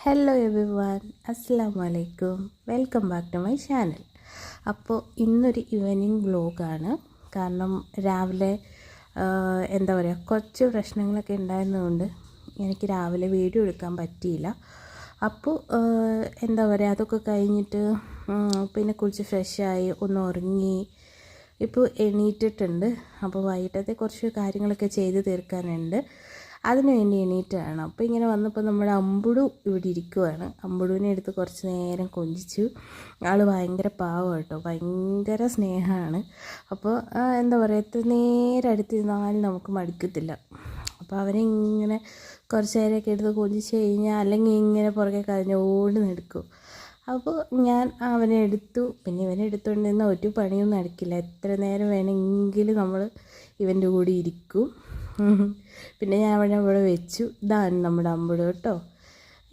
Hello every one, അസ്സലാമു അലൈക്കും. Welcome back to my channel. അപ്പോൾ ഇന്നൊരു ഈവനിങ് വ്ലോഗാണ്. കാരണം രാവിലെ എന്താ പറയുക, കുറച്ച് പ്രശ്നങ്ങളൊക്കെ ഉണ്ടായിരുന്നതുകൊണ്ട് എനിക്ക് രാവിലെ വീഡിയോ എടുക്കാൻ പറ്റിയില്ല. അപ്പോൾ എന്താ പറയുക, അതൊക്കെ കഴിഞ്ഞിട്ട് പിന്നെ കുളിച്ച് ഫ്രഷായി ഒന്ന് ഉറങ്ങി. ഇപ്പോൾ എണീറ്റിട്ടുണ്ട്. അപ്പോൾ വൈകിട്ടത്തെ കുറച്ച് കാര്യങ്ങളൊക്കെ ചെയ്ത് തീർക്കാനുണ്ട്, അതിന് വേണ്ടി എണീറ്റാണ്. അപ്പോൾ ഇങ്ങനെ വന്നപ്പോൾ നമ്മുടെ അമ്പുടു ഇവിടെ ഇരിക്കുവാണ്. അമ്പുടുവിനെ എടുത്ത് കുറച്ച് നേരം കൊഞ്ചിച്ചു. ആൾ ഭയങ്കര പാവം കേട്ടോ, ഭയങ്കര സ്നേഹമാണ്. അപ്പോൾ എന്താ പറയുക, എത്ര നേരം അടുത്തിരുന്നാലും നമുക്ക് മടുക്കത്തില്ല. അപ്പോൾ അവനെ ഇങ്ങനെ കുറച്ച് നേരമൊക്കെ എടുത്ത് കൊഞ്ചിച്ച് കഴിഞ്ഞാൽ അല്ലെങ്കിൽ ഇങ്ങനെ പുറകെ കരഞ്ഞ് ഓടി നടക്കും. അപ്പോൾ ഞാൻ അവനെ എടുത്തു. പിന്നെ ഇവനെ എടുത്തുകൊണ്ട് നിന്നാൽ ഒരു പണിയൊന്നും നടക്കില്ല. എത്ര നേരം വേണമെങ്കിലും നമ്മൾ ഇവൻ്റെ കൂടെ ഇരിക്കും. പിന്നെ ഞാൻ ഇവിടെ വെച്ചു. ഇതാണ് നമ്മുടെ അമ്പുടു കേട്ടോ.